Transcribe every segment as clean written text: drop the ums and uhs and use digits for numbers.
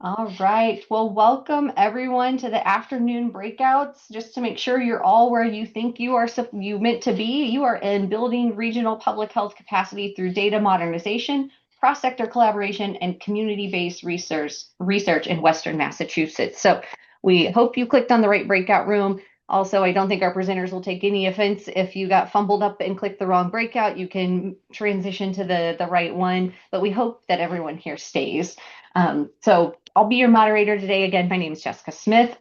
All right. Well, welcome everyone to the afternoon breakouts. Just to make sure you're all where you think you meant to be. You are in building regional public health capacity through data modernization, cross-sector collaboration, and community-based research in Western Massachusetts. So we hope you clicked on the right breakout room. Also, I don't think our presenters will take any offense if you got fumbled up and clicked the wrong breakout. You can transition to the right one, but we hope that everyone here stays. So I'll be your moderator today. Again, my name is Jessica Smith.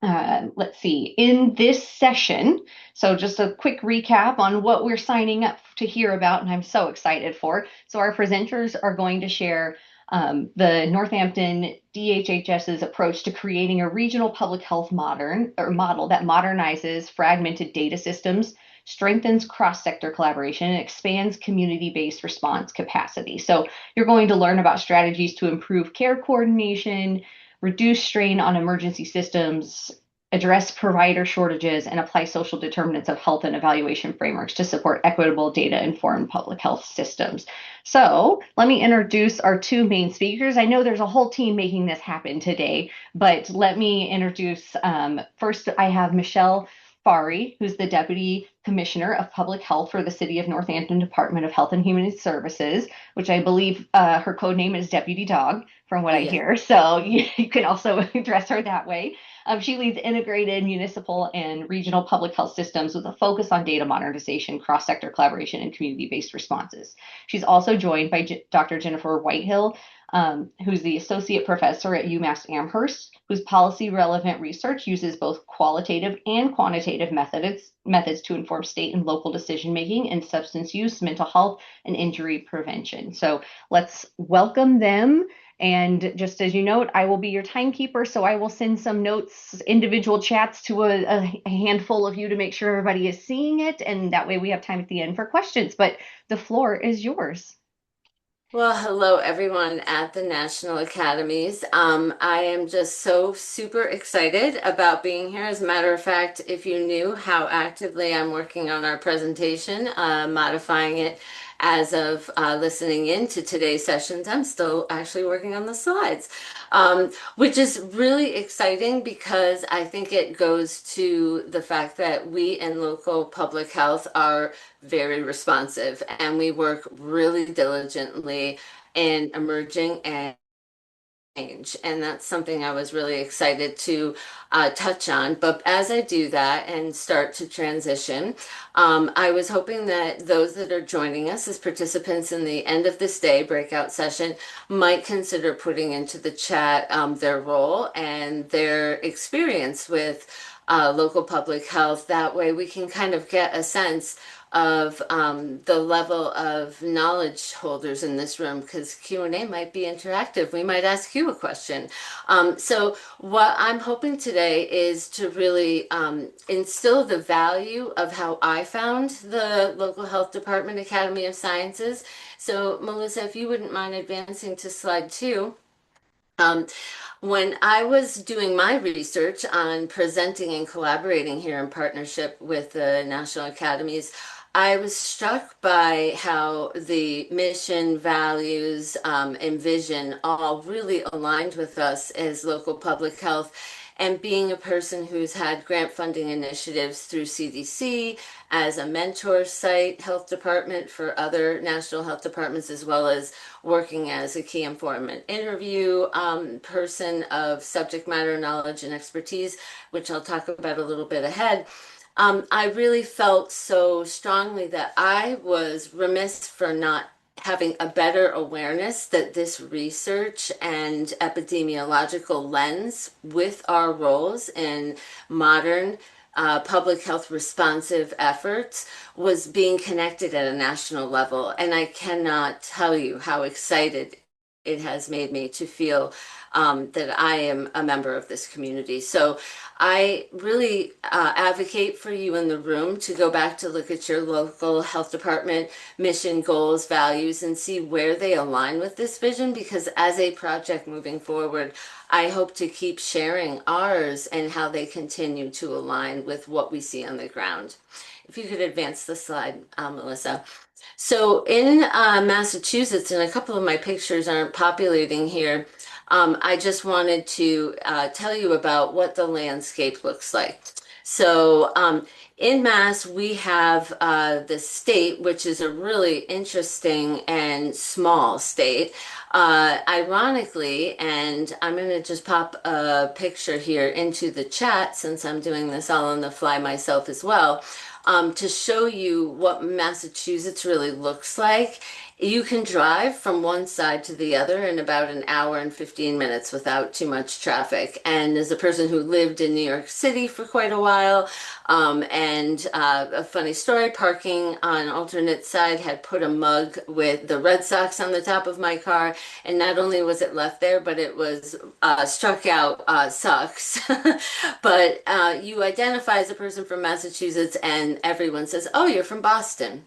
Let's see, in this session, so just a quick recap on what we're signing up to hear about, and I'm so excited for. So our presenters are going to share the Northampton DHHS's approach to creating a regional public health model that modernizes fragmented data systems, strengthens cross-sector collaboration, and expands community-based response capacity. So you're going to learn about strategies to improve care coordination, reduce strain on emergency systems, address provider shortages, and apply social determinants of health and evaluation frameworks to support equitable data-informed public health systems. So let me introduce our two main speakers. I know there's a whole team making this happen today, but let me introduce, first I have Michelle Fari, who's the Deputy Commissioner of Public Health for the City of Northampton Department of Health and Human Services, which I believe her code name is Deputy Dog, from what I Yeah. hear. So you can also address her that way. She leads integrated municipal and regional public health systems with a focus on data modernization, cross-sector collaboration, and community-based responses. She's also joined by Dr. Jennifer Whitehill, who's the associate professor at UMass Amherst, whose policy relevant research uses both qualitative and quantitative methods to inform state and local decision making in substance use, mental health, and injury prevention. So let's welcome them. And just as you note, I will be your timekeeper, so I will send some notes, individual chats to a handful of you to make sure everybody is seeing it, and that way we have time at the end for questions. But the floor is yours. Well, hello everyone at the National Academies. I am just so super excited about being here. As a matter of fact, if you knew how actively I'm working on our presentation, modifying it as of listening in to today's sessions, I'm still actually working on the slides, which is really exciting because I think it goes to the fact that we in local public health are very responsive and we work really diligently in emerging and change. And that's something I was really excited to touch on. But as I do that and start to transition, I was hoping that those that are joining us as participants in the end of this day breakout session might consider putting into the chat their role and their experience with local public health. That way we can kind of get a sense of the level of knowledge holders in this room because Q&A might be interactive. We might ask you a question. So what I'm hoping today is to really instill the value of how I found the local health department Academy of Sciences. So Melissa, if you wouldn't mind advancing to slide 2. Um, when I was doing my research on presenting and collaborating here in partnership with the National Academies, I was struck by how the mission, values, and vision all really aligned with us as local public health. And being a person who's had grant funding initiatives through CDC as a mentor site health department for other national health departments, as well as working as a key informant interview person of subject matter knowledge and expertise, which I'll talk about a little bit ahead. I really felt so strongly that I was remiss for not having a better awareness that this research and epidemiological lens with our roles in modern public health responsive efforts was being connected at a national level. And I cannot tell you how excited it has made me to feel that I am a member of this community. So I really advocate for you in the room to go back to look at your local health department mission, goals, values, and see where they align with this vision. Because as a project moving forward, I hope to keep sharing ours and how they continue to align with what we see on the ground. If you could advance the slide, Melissa. So in Massachusetts, and a couple of my pictures aren't populating here, I just wanted to tell you about what the landscape looks like. So, in Mass, we have the state, which is a really interesting and small state. Ironically, and I'm going to just pop a picture here into the chat since I'm doing this all on the fly myself as well, to show you what Massachusetts really looks like. You can drive from one side to the other in about an hour and 15 minutes without too much traffic. And as a person who lived in New York City for quite a while, and a funny story, parking on alternate side had put a mug with the Red Sox on the top of my car. And not only was it left there, but it was struck out Sox. But you identify as a person from Massachusetts, and everyone says, "Oh, you're from Boston."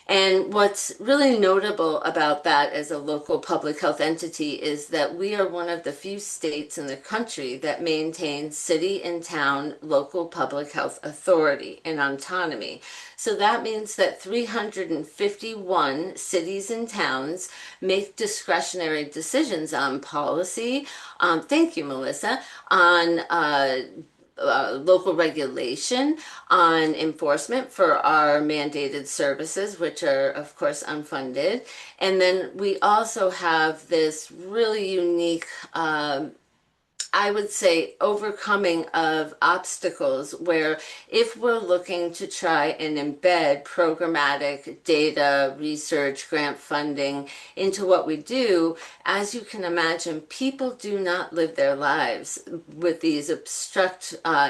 And what's really notable about that as a local public health entity is that we are one of the few states in the country that maintains city and town local public health authority and autonomy. So that means that 351 cities and towns make discretionary decisions on policy. Thank you, Melissa, on local regulation, on enforcement for our mandated services, which are, of course, unfunded. And then we also have this really unique I would say overcoming of obstacles where if we're looking to try and embed programmatic data, research, grant funding into what we do, as you can imagine, people do not live their lives with these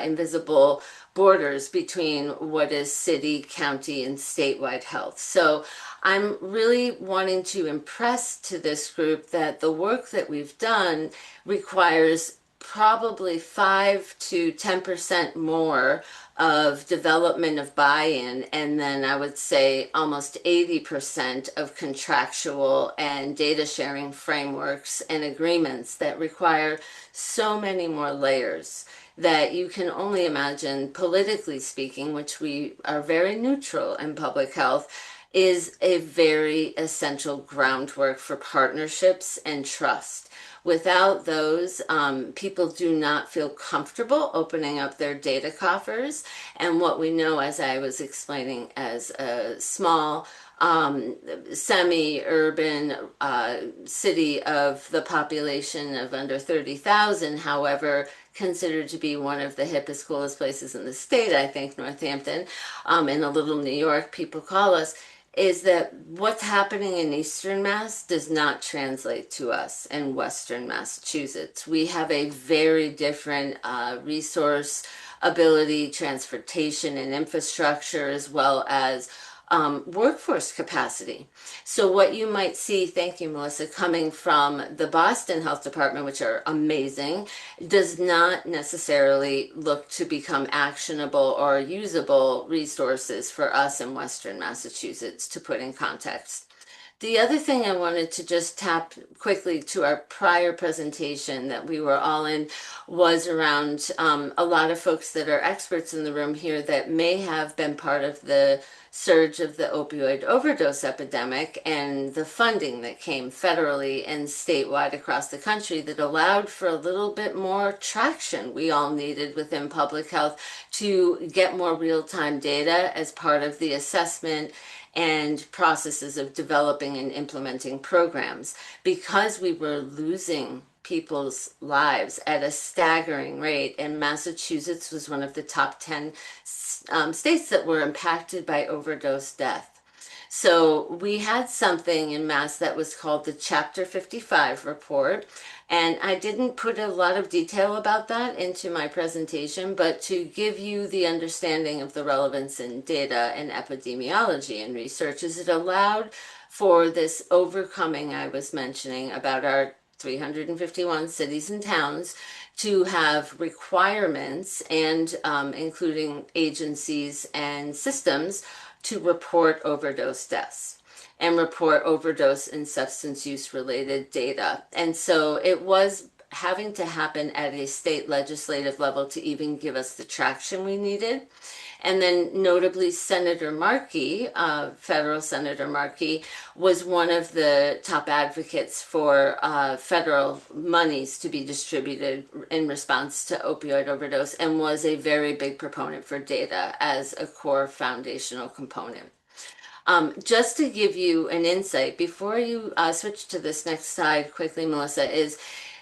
invisible borders between what is city, county, and statewide health. So I'm really wanting to impress to this group that the work that we've done requires probably 5 to 10% more of development of buy-in, and then I would say almost 80% of contractual and data sharing frameworks and agreements that require so many more layers that you can only imagine, politically speaking, which we are very neutral in public health, is a very essential groundwork for partnerships and trust. Without those, people do not feel comfortable opening up their data coffers. And what we know, as I was explaining, as a small, semi-urban city of the population of under 30,000, however, considered to be one of the hippest, coolest places in the state, I think, Northampton, in a little New York, people call us, is that what's happening in Eastern Mass does not translate to us in Western Massachusetts. We have a very different resource ability, transportation, and infrastructure, as well as workforce capacity. So what you might see, thank you, Melissa, coming from the Boston Health Department, which are amazing, does not necessarily look to become actionable or usable resources for us in Western Massachusetts, to put in context. The other thing I wanted to just tap quickly to our prior presentation that we were all in was around a lot of folks that are experts in the room here that may have been part of the surge of the opioid overdose epidemic and the funding that came federally and statewide across the country that allowed for a little bit more traction we all needed within public health to get more real-time data as part of the assessment and processes of developing and implementing programs. Because we were losing people's lives at a staggering rate, and Massachusetts was one of the top 10 states that were impacted by overdose death. So we had something in Mass that was called the Chapter 55 report. And I didn't put a lot of detail about that into my presentation, but to give you the understanding of the relevance in data and epidemiology and research, is it allowed for this overcoming I was mentioning about our 351 cities and towns to have requirements and including agencies and systems to report overdose deaths and report overdose and substance use related data. And so it was having to happen at a state legislative level to even give us the traction we needed. And then notably, Senator Markey, federal Senator Markey, was one of the top advocates for federal monies to be distributed in response to opioid overdose and was a very big proponent for data as a core foundational component. Just to give you an insight, before you switch to this next slide quickly, Melissa, is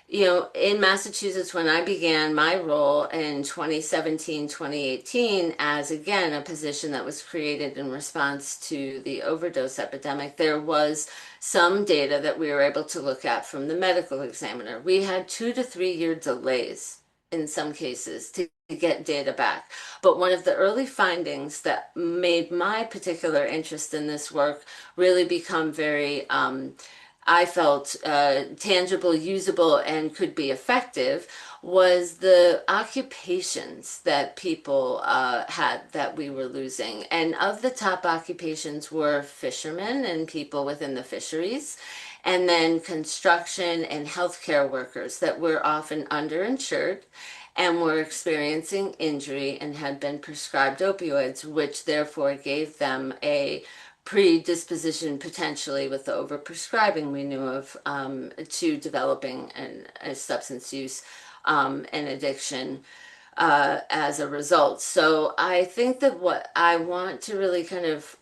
in Massachusetts, when I began my role in 2017, 2018, as again a position that was created in response to the overdose epidemic, there was some data that we were able to look at from the medical examiner. We had 2 to 3 year delays in some cases to get data back. But one of the early findings that made my particular interest in this work really become very I felt tangible, usable, and could be effective was the occupations that people had that we were losing. And of the top occupations were fishermen and people within the fisheries, and then construction and healthcare workers that were often underinsured and were experiencing injury and had been prescribed opioids, which therefore gave them a predisposition potentially with the overprescribing we knew of to developing a substance use and addiction as a result. So I think that what I want to really kind of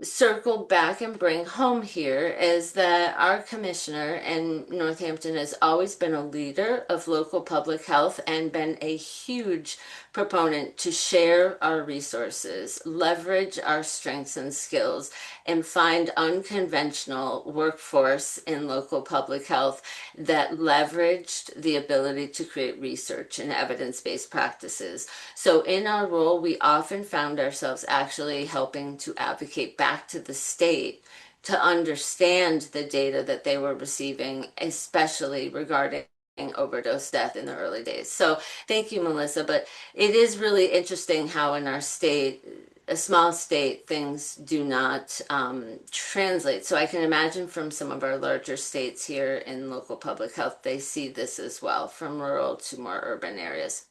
circle back and bring home here is that our commissioner in Northampton has always been a leader of local public health and been a huge proponent to share our resources, leverage our strengths and skills, and find unconventional workforce in local public health that leveraged the ability to create research and evidence-based practices. So in our role, we often found ourselves actually helping to advocate back to the state to understand the data that they were receiving, especially regarding overdose death in the early days. So thank you, Melissa. But it is really interesting how in our state, a small state, things do not translate. So I can imagine from some of our larger states here in local public health, they see this as well, from rural to more urban areas.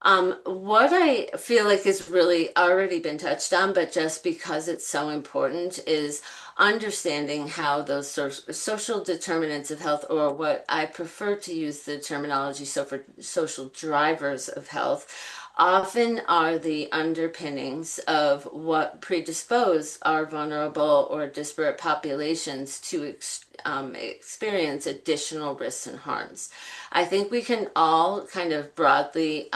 What I feel like has really already been touched on, but just because it's so important, is understanding how those social determinants of health, or what I prefer to use the terminology so for social drivers of health, often are the underpinnings of what predispose our vulnerable or disparate populations to experience additional risks and harms. I think we can all kind of broadly,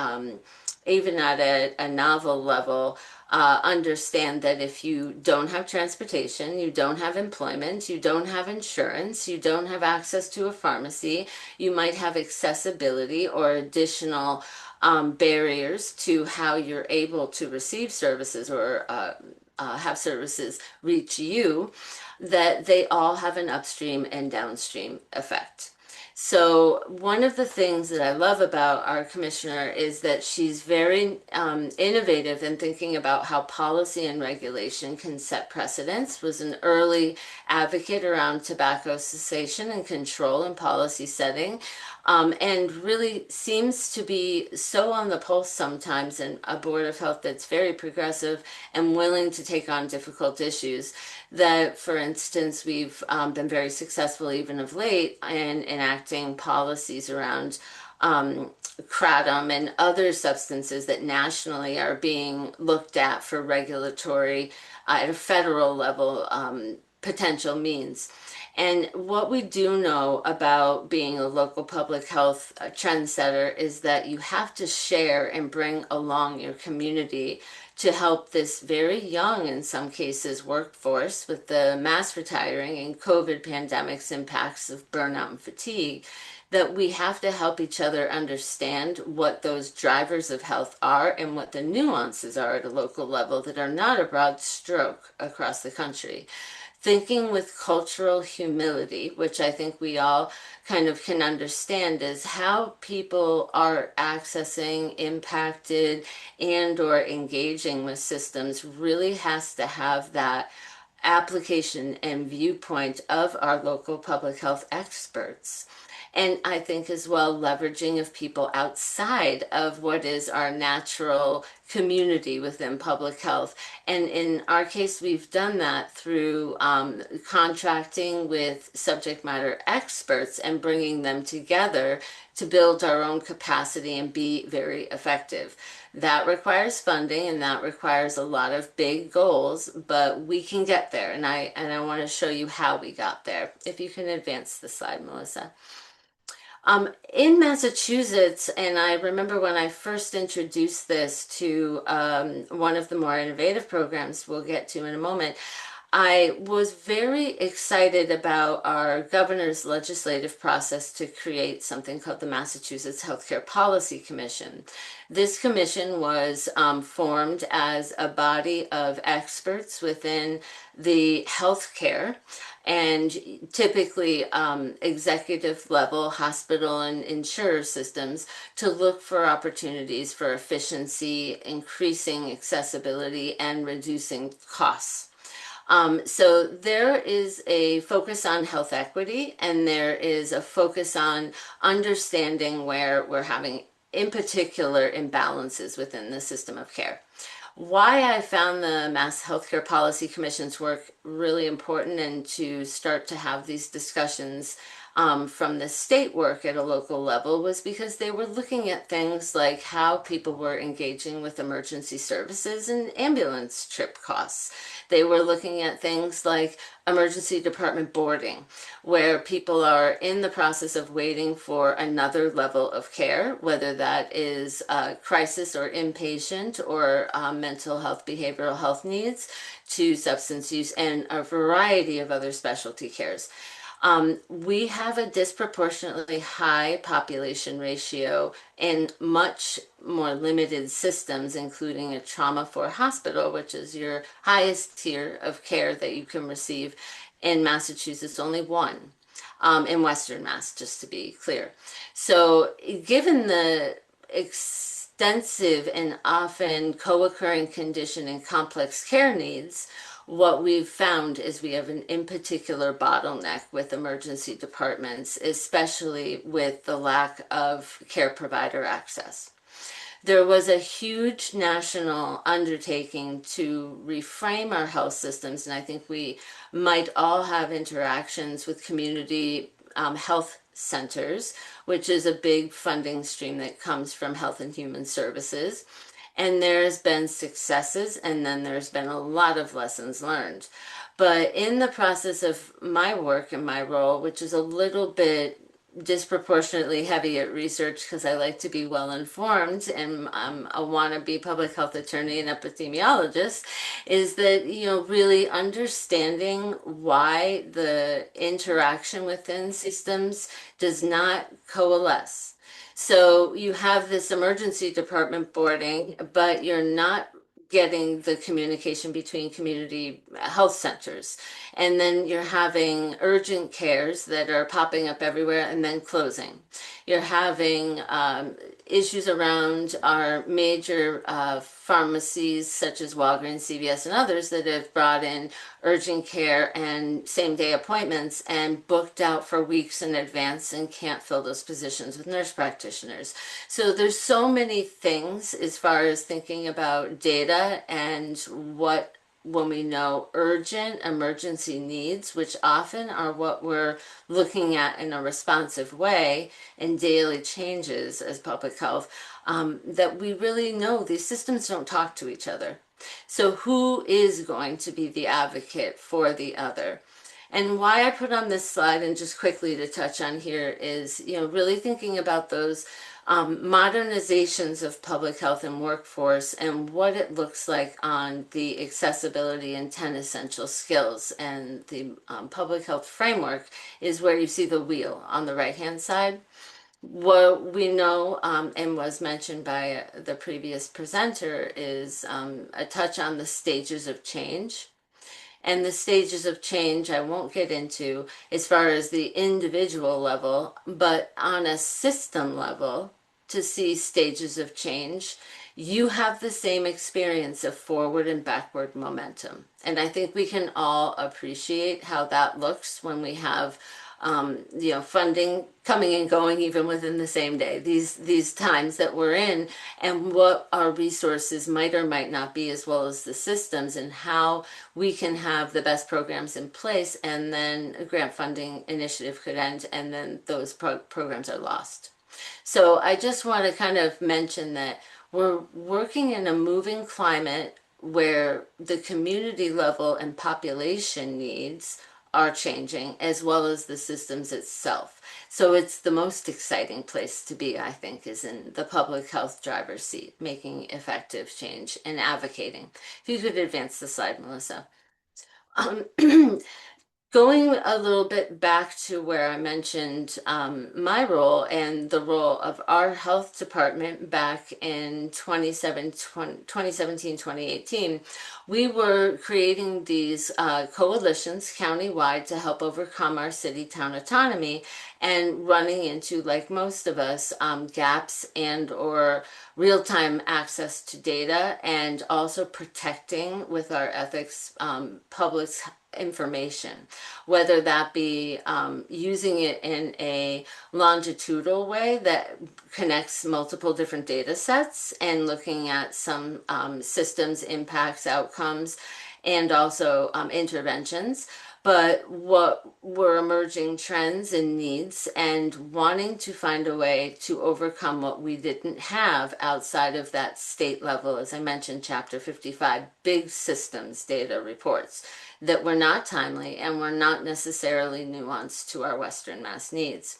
even at a novel level, understand that if you don't have transportation, you don't have employment, you don't have insurance, you don't have access to a pharmacy, you might have accessibility or additional barriers to how you're able to receive services or have services reach you, that they all have an upstream and downstream effect. So one of the things that I love about our commissioner is that she's very innovative in thinking about how policy and regulation can set precedents, was an early advocate around tobacco cessation and control and policy setting, and really seems to be so on the pulse sometimes, in a board of health that's very progressive and willing to take on difficult issues. That, for instance, we've been very successful even of late in enacting policies around kratom and other substances that nationally are being looked at for regulatory at a federal level potential means. And what we do know about being a local public health trendsetter is that you have to share and bring along your community to help this very young, in some cases, workforce with the mass retiring and COVID pandemic's impacts of burnout and fatigue, that we have to help each other understand what those drivers of health are and what the nuances are at a local level that are not a broad stroke across the country. Thinking with cultural humility, which I think we all kind of can understand, is how people are accessing, impacted, and or engaging with systems really has to have that application and viewpoint of our local public health experts. And I think as well, leveraging of people outside of what is our natural community within public health. And in our case, we've done that through contracting with subject matter experts and bringing them together to build our own capacity and be very effective. That requires funding and that requires a lot of big goals, but we can get there. And I want to show you how we got there. If you can advance the slide, Melissa. In Massachusetts, and I remember when I first introduced this to one of the more innovative programs we'll get to in a moment, I was very excited about our governor's legislative process to create something called the Massachusetts Healthcare Policy Commission. This commission was formed as a body of experts within the healthcare and typically executive level hospital and insurer systems to look for opportunities for efficiency, increasing accessibility, and reducing costs. So there is a focus on health equity, and there is a focus on understanding where we're having, in particular, imbalances within the system of care. Why I found the Mass Healthcare Policy Commission's work really important and to start to have these discussions from the state work at a local level was because they were looking at things like how people were engaging with emergency services and ambulance trip costs. They were looking at things like emergency department boarding, where people are in the process of waiting for another level of care, whether that is crisis or inpatient or mental health, behavioral health needs, to substance use and a variety of other specialty cares. We have a disproportionately high population ratio in much more limited systems, including a trauma for hospital, which is your highest tier of care that you can receive. In Massachusetts, only one. In Western Mass, just to be clear. So, given the extensive and often co-occurring condition and complex care needs, what we've found is we have an in particular bottleneck with emergency departments, especially with the lack of care provider access. There was a huge national undertaking to reframe our health systems, and I think we might all have interactions with community health centers, which is a big funding stream that comes from Health and Human Services. And there's been successes, and then there's been a lot of lessons learned. But in the process of my work and my role, which is a little bit disproportionately heavy at research because I like to be well informed and I'm a wannabe public health attorney and epidemiologist, is that, really understanding why the interaction within systems does not coalesce. So you have this emergency department boarding, but you're not getting the communication between community health centers. And then you're having urgent cares that are popping up everywhere and then closing. You're having issues around our major pharmacies such as Walgreens, CVS, and others that have brought in urgent care and same-day appointments and booked out for weeks in advance and can't fill those positions with nurse practitioners. So there's so many things as far as thinking about data and what when we know urgent emergency needs, which often are what we're looking at in a responsive way in daily changes as public health, that we really know these systems don't talk to each other. So who is going to be the advocate for the other? And why I put on this slide and just quickly to touch on here is, really thinking about those modernizations of public health and workforce and what it looks like on the accessibility and 10 essential skills. And the public health framework is where you see the wheel on the right-hand side. What we know and was mentioned by the previous presenter is a touch on the stages of change. And the stages of change I won't get into as far as the individual level, but on a system level, to see stages of change you have the same experience of forward and backward momentum. And I think we can all appreciate how that looks when we have funding coming and going even within the same day. These times that we're in, and what our resources might or might not be, as well as the systems, and how we can have the best programs in place, and then a grant funding initiative could end, and then those programs are lost. So I just want to kind of mention that we're working in a moving climate where the community level and population needs are changing, as well as the systems itself. So it's the most exciting place to be, I think, is in the public health driver's seat, making effective change and advocating. If you could advance the slide, Melissa. Um, Going a little bit back to where I mentioned my role and the role of our health department back in 2017, 2018, we were creating these coalitions countywide to help overcome our city-town autonomy and running into, like most of us, gaps and or real-time access to data, and also protecting with our ethics public's information, whether that be using it in a longitudinal way that connects multiple different data sets and looking at some systems, impacts, outcomes, and also interventions. But what were emerging trends and needs, and wanting to find a way to overcome what we didn't have outside of that state level, as I mentioned, Chapter 55, big systems data reports that were not timely and were not necessarily nuanced to our Western Mass needs.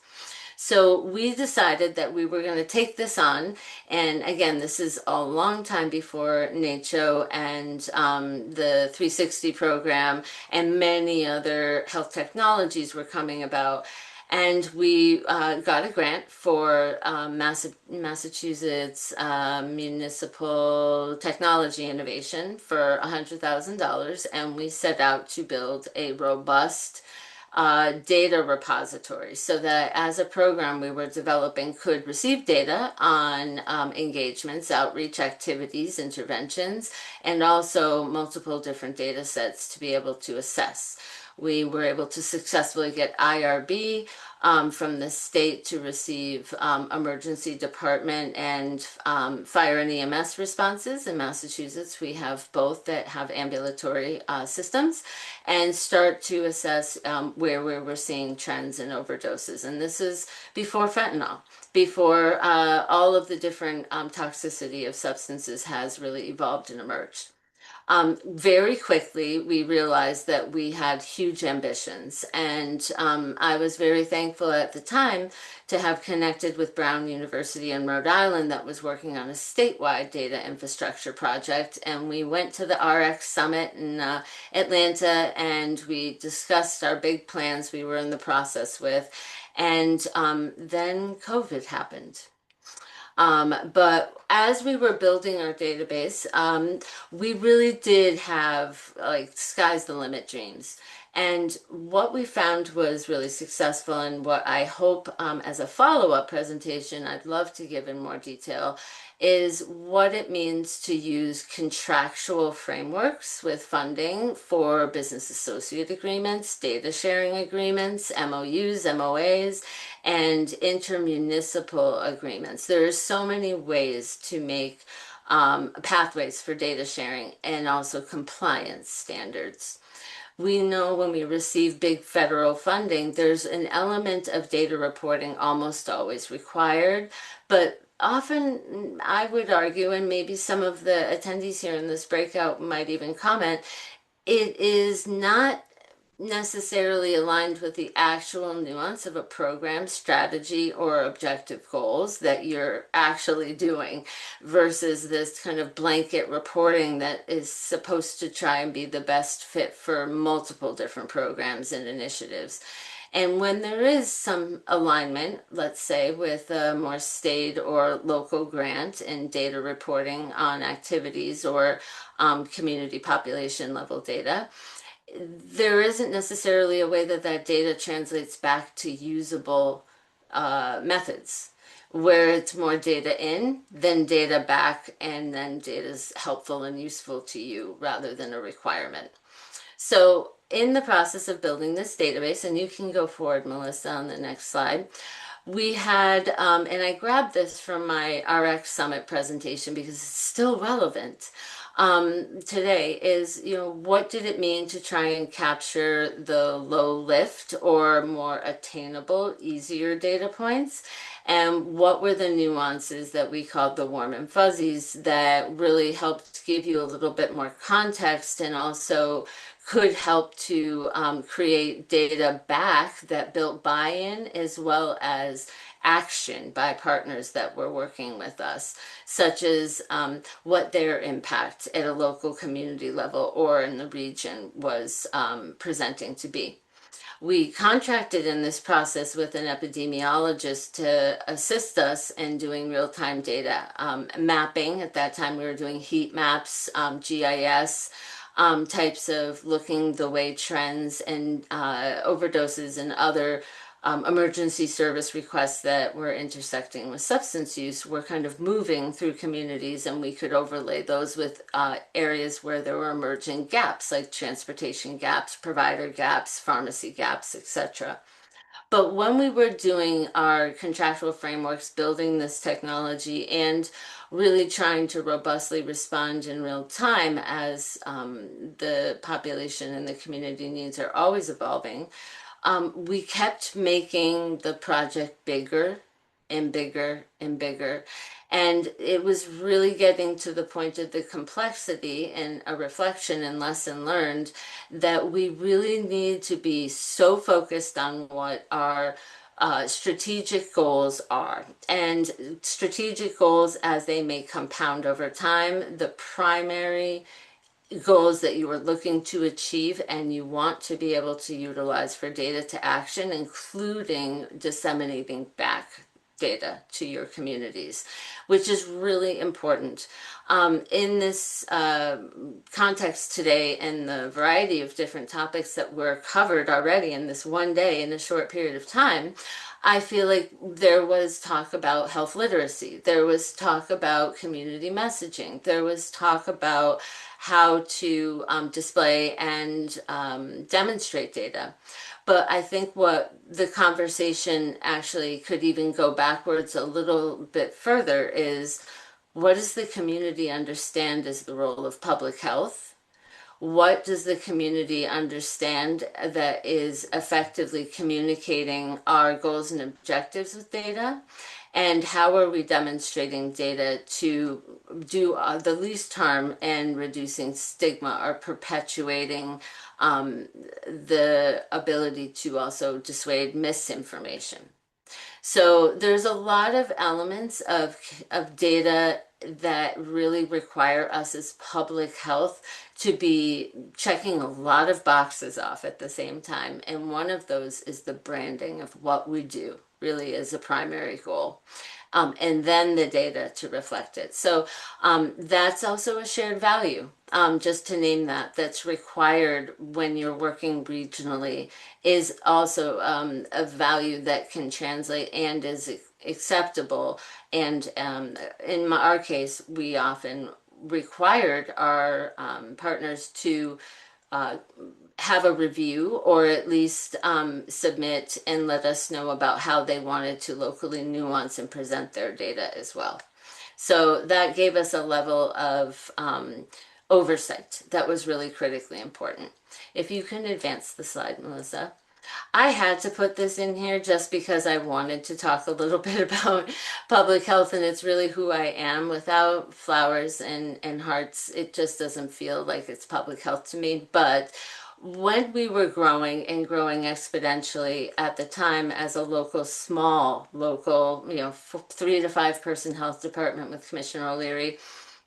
So we decided that we were going to take this on. And again, this is a long time before NACCHO and the 360 program and many other health technologies were coming about. And we got a grant for Massachusetts Municipal Technology Innovation for $100,000. And we set out to build a robust data repository so that as a program we were developing could receive data on engagements, outreach activities, interventions, and also multiple different data sets to be able to assess. We were able to successfully get IRB from the state to receive emergency department and fire and EMS responses. In Massachusetts, we have both that have ambulatory systems, and start to assess where we were seeing trends in overdoses. And this is before fentanyl, before all of the different toxicity of substances has really evolved and emerged. Very quickly, we realized that we had huge ambitions, and I was very thankful at the time to have connected with Brown University in Rhode Island that was working on a statewide data infrastructure project. And we went to the RX Summit in Atlanta, and we discussed our big plans we were in the process with. And then COVID happened. But as we were building our database, we really did have like sky's the limit dreams. And what we found was really successful, and what I hope as a follow-up presentation I'd love to give in more detail is what it means to use contractual frameworks with funding for business associate agreements, data sharing agreements, MOUs, MOAs, and intermunicipal agreements. There are so many ways to make pathways for data sharing and also compliance standards. We know when we receive big federal funding, there's an element of data reporting almost always required, but often I would argue, and maybe some of the attendees here in this breakout might even comment, it is not necessarily aligned with the actual nuance of a program strategy or objective goals that you're actually doing, versus this kind of blanket reporting that is supposed to try and be the best fit for multiple different programs and initiatives. And when there is some alignment, let's say with a more state or local grant in data reporting on activities or community population level data, there isn't necessarily a way that that data translates back to usable methods. where it's more data in than data back, and then data is helpful and useful to you rather than a requirement. So in the process of building this database, and you can go forward, Melissa, on the next slide, we had, and I grabbed this from my RX Summit presentation because it's still relevant today, is, what did it mean to try and capture the low lift or more attainable, easier data points? And what were the nuances that we called the warm and fuzzies that really helped give you a little bit more context and also could help to create data back that built buy-in as well as action by partners that were working with us, such as what their impact at a local community level or in the region was presenting to be. We contracted in this process with an epidemiologist to assist us in doing real-time data mapping. At that time, we were doing heat maps, GIS, types of looking the way trends and overdoses and other emergency service requests that were intersecting with substance use were kind of moving through communities, and we could overlay those with areas where there were emerging gaps like transportation gaps, provider gaps, pharmacy gaps, etc. But when we were doing our contractual frameworks, building this technology, and really trying to robustly respond in real time as the population and the community needs are always evolving, we kept making the project bigger and bigger and bigger. And it was really getting to the point of the complexity and a reflection and lesson learned that we really need to be so focused on what our strategic goals are. And strategic goals, as they may compound over time, the primary goals that you are looking to achieve and you want to be able to utilize for data to action, including disseminating back data to your communities, which is really important. In this context today and the variety of different topics that were covered already in this one day in a short period of time, I feel like there was talk about health literacy. There was talk about community messaging. There was talk about how to display and demonstrate data. But I think what the conversation actually could even go backwards a little bit further is, what does the community understand as the role of public health? What does the community understand that is effectively communicating our goals and objectives with data? And how are we demonstrating data to do the least harm in reducing stigma or perpetuating the ability to also dissuade misinformation? So there's a lot of elements of data that really require us as public health to be checking a lot of boxes off at the same time. And one of those is the branding of what we do, really is a primary goal. And then the data to reflect it. So that's also a shared value, just to name that, that's required when you're working regionally, is also a value that can translate and is acceptable. And in our case, we often required our partners to uh, have a review or at least submit and let us know about how they wanted to locally nuance and present their data as well. So that gave us a level of oversight that was really critically important. If you can advance the slide, Melissa. I had to put this in here just because I wanted to talk a little bit about public health, and it's really who I am. Without flowers and hearts, it just doesn't feel like it's public health to me. But when we were growing and growing exponentially at the time as a small local, 3 to 5 person health department with Commissioner O'Leary,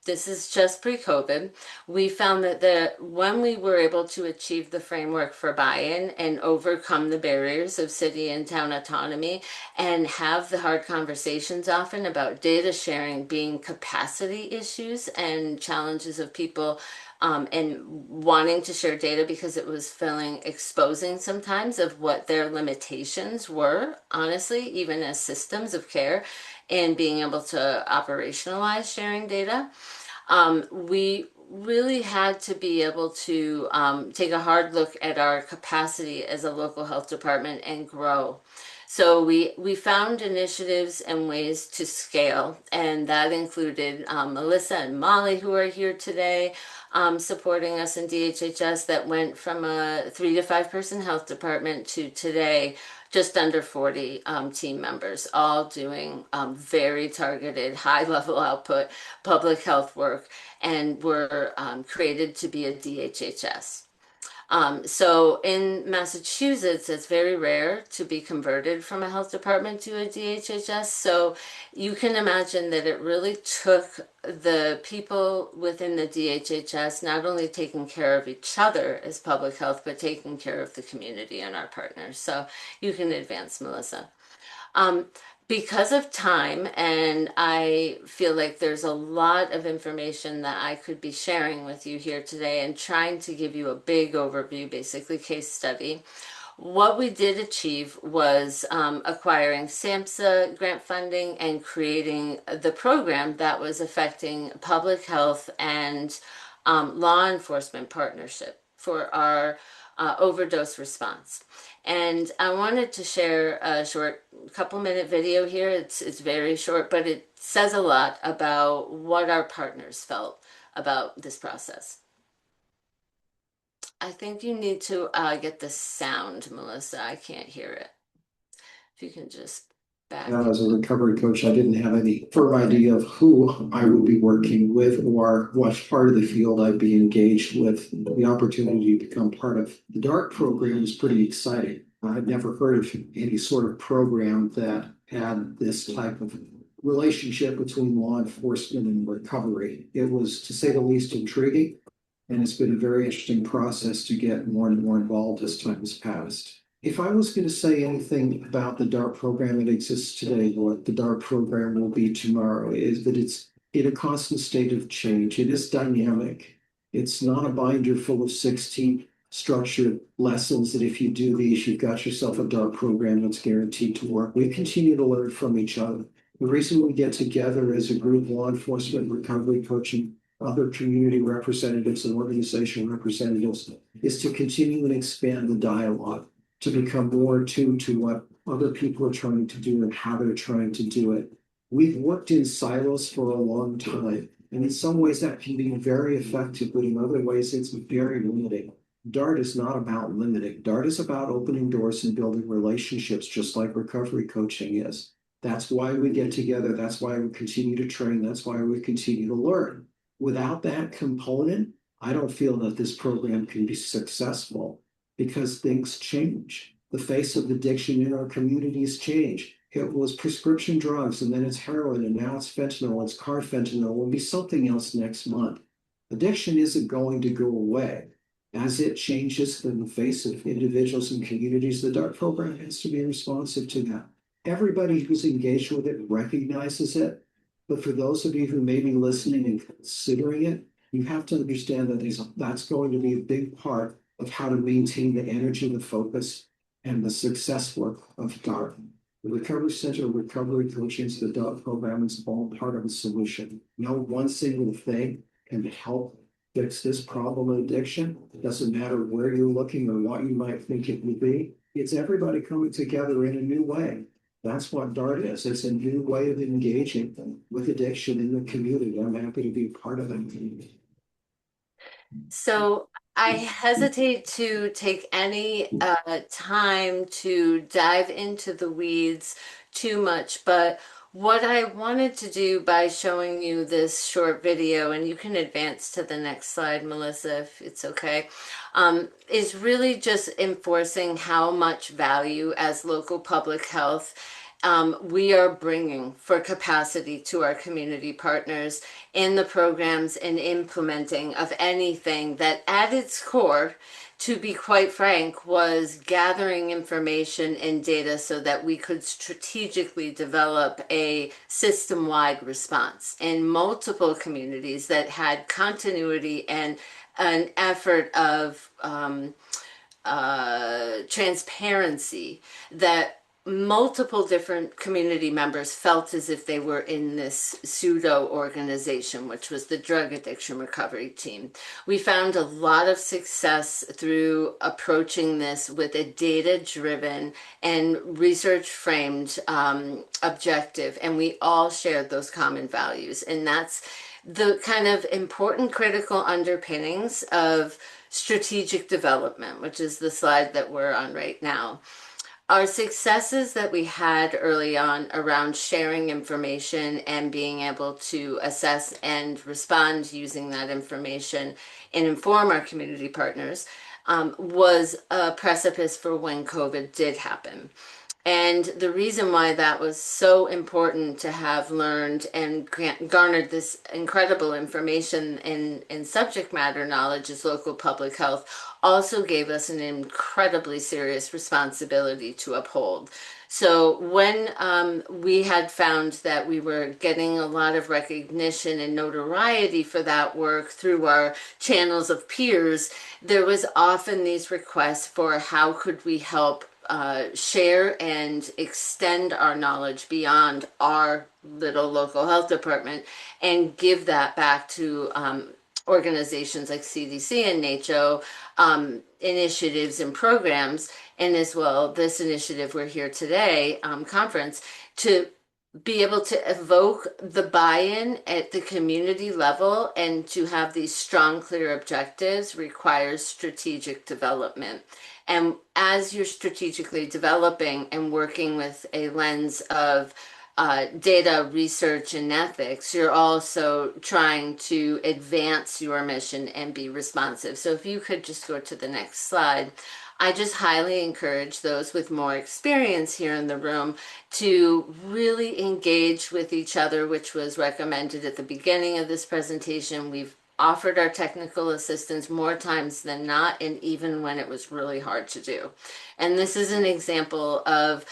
this is just pre-COVID, we found that when we were able to achieve the framework for buy-in and overcome the barriers of city and town autonomy and have the hard conversations often about data sharing being capacity issues and challenges of people and wanting to share data because it was feeling exposing sometimes of what their limitations were, honestly, even as systems of care, and being able to operationalize sharing data. We really had to be able to take a hard look at our capacity as a local health department and grow. So we found initiatives and ways to scale, and that included Melissa and Molly, who are here today, supporting us in DHHS. That went from a 3 to 5 person health department to today just under 40 team members, all doing very targeted, high level output public health work, and were created to be a DHHS. So in Massachusetts, it's very rare to be converted from a health department to a DHHS. So you can imagine that it really took the people within the DHHS not only taking care of each other as public health, but taking care of the community and our partners. So you can advance, Melissa. Um, because of time, and I feel like there's a lot of information that I could be sharing with you here today and trying to give you a big overview, basically case study. What we did achieve was acquiring SAMHSA grant funding and creating the program that was affecting public health and law enforcement partnership for our overdose response. And I wanted to share a short couple-minute video here. It's very short, but it says a lot about what our partners felt about this process. I think you need to get the sound, Melissa. I can't hear it. If you can just back. As a recovery coach, I didn't have any firm idea of who I would be working with or what part of the field I'd be engaged with. The opportunity to become part of the DART program is pretty exciting. I'd never heard of any sort of program that had this type of relationship between law enforcement and recovery. It was, to say the least, intriguing, and it's been a very interesting process to get more and more involved as time has passed. If I was going to say anything about the DART program that exists today, what the DART program will be tomorrow, is that it's in a constant state of change. It is dynamic. It's not a binder full of 16 structured lessons that if you do these, you've got yourself a DART program that's guaranteed to work. We continue to learn from each other. The reason we get together as a group, law enforcement, recovery coaching, other community representatives and organization representatives, is to continue and expand the dialogue, to become more attuned to what other people are trying to do and how they're trying to do it. We've worked in silos for a long time, and in some ways that can be very effective, but in other ways it's very limiting. DART is not about limiting. DART is about opening doors and building relationships, just like recovery coaching is. That's why we get together. That's why we continue to train. That's why we continue to learn. Without that component, I don't feel that this program can be successful, because things change. The face of addiction in our communities change. It was prescription drugs, and then it's heroin, and now it's fentanyl, it's carfentanil, will be something else next month. Addiction isn't going to go away. As it changes in the face of individuals and communities, the DART program has to be responsive to that. Everybody who's engaged with it recognizes it, but for those of you who may be listening and considering it, you have to understand that that's going to be a big part of how to maintain the energy, the focus, and the success work of DART. The Recovery Center of Recovery Coaching, the DART program, is all part of a solution. No one single thing can help fix this problem of addiction. It doesn't matter where you're looking or what you might think it would be. It's everybody coming together in a new way. That's what DART is. It's a new way of engaging with addiction in the community. I'm happy to be a part of it. So I hesitate to take any time to dive into the weeds too much, but what I wanted to do by showing you this short video, and you can advance to the next slide, Melissa, if it's okay, is really just enforcing how much value as local public health we are bringing for capacity to our community partners in the programs and implementing of anything that at its core, to be quite frank, was gathering information and data so that we could strategically develop a system-wide response in multiple communities that had continuity and an effort of transparency that multiple different community members felt as if they were in this pseudo organization, which was the drug addiction recovery team. We found a lot of success through approaching this with a data-driven and research-framed objective, and we all shared those common values. And that's the kind of important critical underpinnings of strategic development, which is the slide that we're on right now. Our successes that we had early on around sharing information and being able to assess and respond using that information and inform our community partners was a precipice for when COVID did happen. And the reason why that was so important to have learned and garnered this incredible information in subject matter knowledge as local public health also gave us an incredibly serious responsibility to uphold. So when we had found that we were getting a lot of recognition and notoriety for that work through our channels of peers, there was often these requests for how could we help share and extend our knowledge beyond our little local health department and give that back to organizations like CDC and NACCHO, initiatives and programs, and as well this initiative we're here today, conference, to be able to evoke the buy-in at the community level and to have these strong, clear objectives requires strategic development. And as you're strategically developing and working with a lens of data research and ethics, you're also trying to advance your mission and be responsive. So if you could just go to the next slide. I just highly encourage those with more experience here in the room to really engage with each other, which was recommended at the beginning of this presentation. We've offered our technical assistance more times than not, and even when it was really hard to do. And this is an example of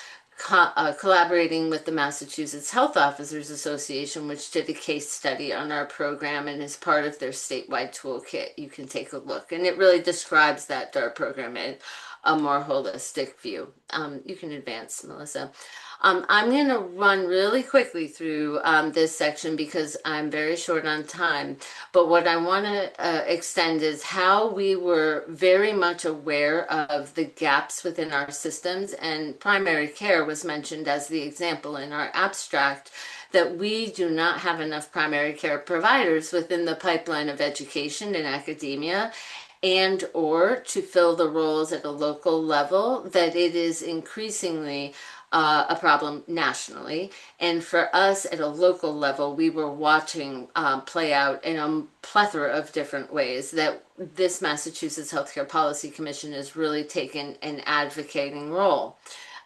collaborating with the Massachusetts Health Officers Association, which did a case study on our program and is part of their statewide toolkit. You can take a look, and it really describes that DART program in a more holistic view. You can advance, Melissa. I'm going to run really quickly through this section because I'm very short on time. But what I want to extend is how we were very much aware of the gaps within our systems, and primary care was mentioned as the example in our abstract, that we do not have enough primary care providers within the pipeline of education and academia, and or to fill the roles at a local level, that it is increasingly a problem nationally. And for us at a local level, we were watching play out in a plethora of different ways that this Massachusetts Healthcare Policy Commission has really taken an advocating role.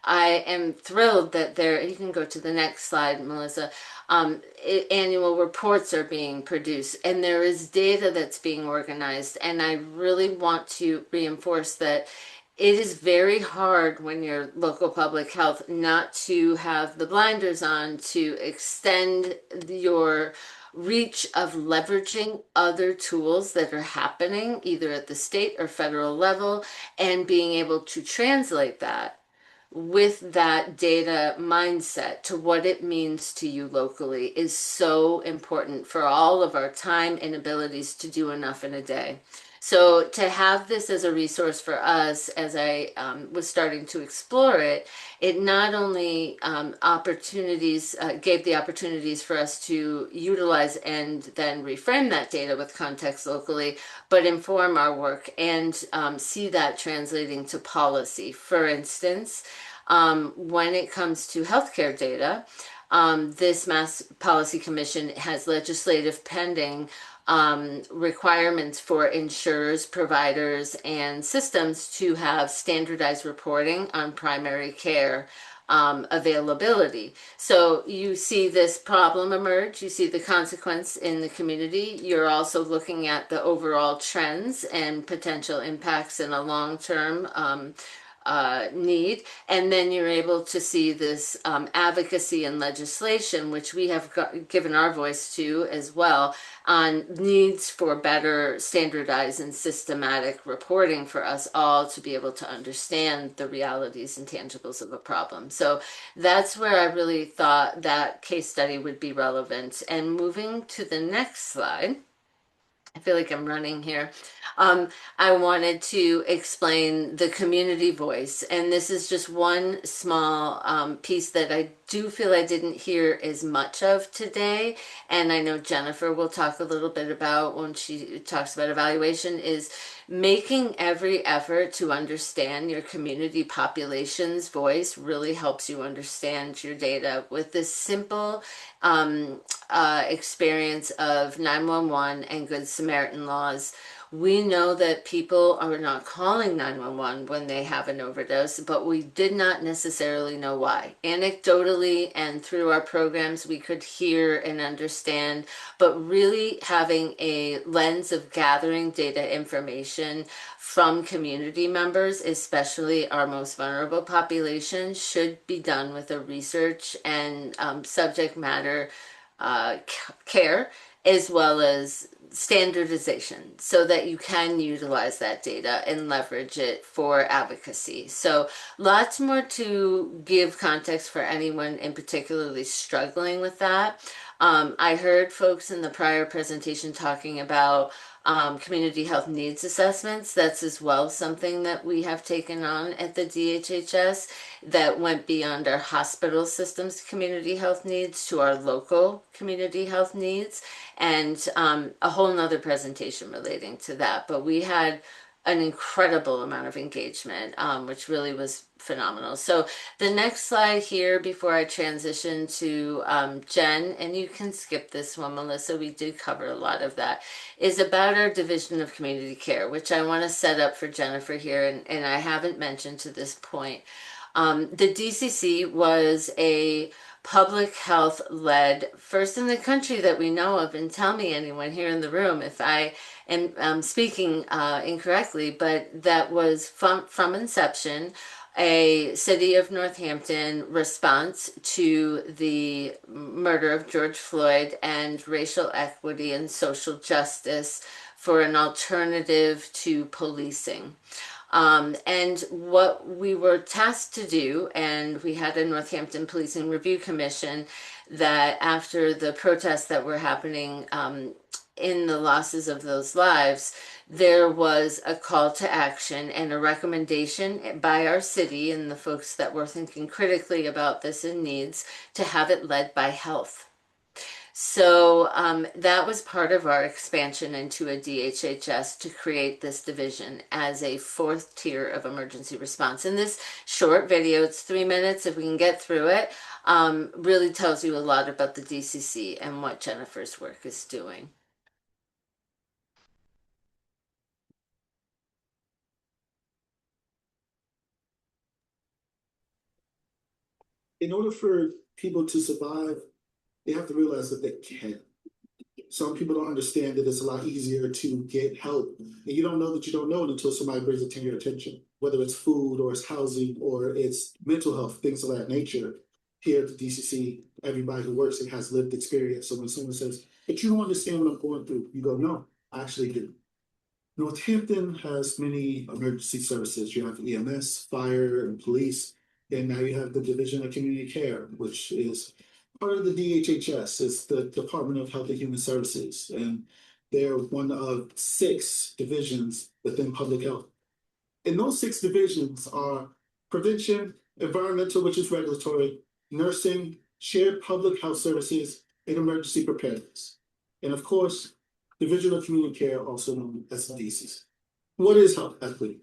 I am thrilled that you can go to the next slide, Melissa. Annual reports are being produced and there is data that's being organized. And I really want to reinforce that it is very hard when you're local public health not to have the blinders on to extend your reach of leveraging other tools that are happening either at the state or federal level and being able to translate that with that data mindset to what it means to you locally is so important for all of our time and abilities to do enough in a day. So to have this as a resource for us, as I was starting to explore it, it not only gave the opportunities for us to utilize and then reframe that data with context locally, but inform our work and see that translating to policy. For instance, when it comes to healthcare data, this Mass Policy Commission has legislative pending requirements for insurers, providers, and systems to have standardized reporting on primary care availability. So you see this problem emerge, you see the consequence in the community. You're also looking at the overall trends and potential impacts in a long-term need. And then you're able to see this advocacy and legislation, which we have given our voice to as well, on needs for better standardized and systematic reporting for us all to be able to understand the realities and tangibles of a problem. So that's where I really thought that case study would be relevant. And moving to the next slide. I feel like I'm running here. Um, I wanted to explain the community voice, and this is just one small piece that I do feel I didn't hear as much of today. And I know Jennifer will talk a little bit about when she talks about evaluation, is making every effort to understand your community population's voice really helps you understand your data with this simple experience of 911 and Good Samaritan laws. We know that people are not calling 911 when they have an overdose, but we did not necessarily know why. Anecdotally and through our programs, we could hear and understand, but really having a lens of gathering data information from community members, especially our most vulnerable population, should be done with a research and subject matter uh, care, as well as standardization, so that you can utilize that data and leverage it for advocacy. So lots more to give context for anyone in particularly struggling with that. I heard folks in the prior presentation talking about community health needs assessments. That's as well something that we have taken on at the DHHS that went beyond our hospital system's community health needs to our local community health needs, and a whole nother presentation relating to that. But we had an incredible amount of engagement, which really was phenomenal. So the next slide here before I transition to Jen, and you can skip this one, Melissa, we did cover a lot of that, is about our Division of Community Care, which I want to set up for Jennifer here, and I haven't mentioned to this point. The DCC was a public health led, first in the country that we know of, and tell me anyone here in the room if I am speaking incorrectly, but that was from inception a City of Northampton response to the murder of George Floyd and racial equity and social justice for an alternative to policing. And what we were tasked to do, and we had a Northampton Policing Review Commission that after the protests that were happening in the losses of those lives, there was a call to action and a recommendation by our city and the folks that were thinking critically about this and needs to have it led by health. So that was part of our expansion into a DHHS to create this division as a fourth tier of emergency response. In this short video, it's 3 minutes if we can get through it, really tells you a lot about the DCC and what Jennifer's work is doing. In order for people to survive, they have to realize that they can. Some people don't understand that it's a lot easier to get help. And you don't know that you don't know it until somebody brings it to your attention, whether it's food or it's housing or it's mental health, things of that nature. Here at the DCC, everybody who works it has lived experience. So when someone says, but you don't understand what I'm going through, you go, no, I actually do. Northampton has many emergency services. You have EMS, fire, and police, and now you have the Division of Community Care, which is part of the DHHS. It's the Department of Health and Human Services, and they're one of 6 divisions within public health. And those 6 divisions are prevention, environmental, which is regulatory, nursing, shared public health services, and emergency preparedness. And of course, Division of Community Care, also known as DCs. What is health equity?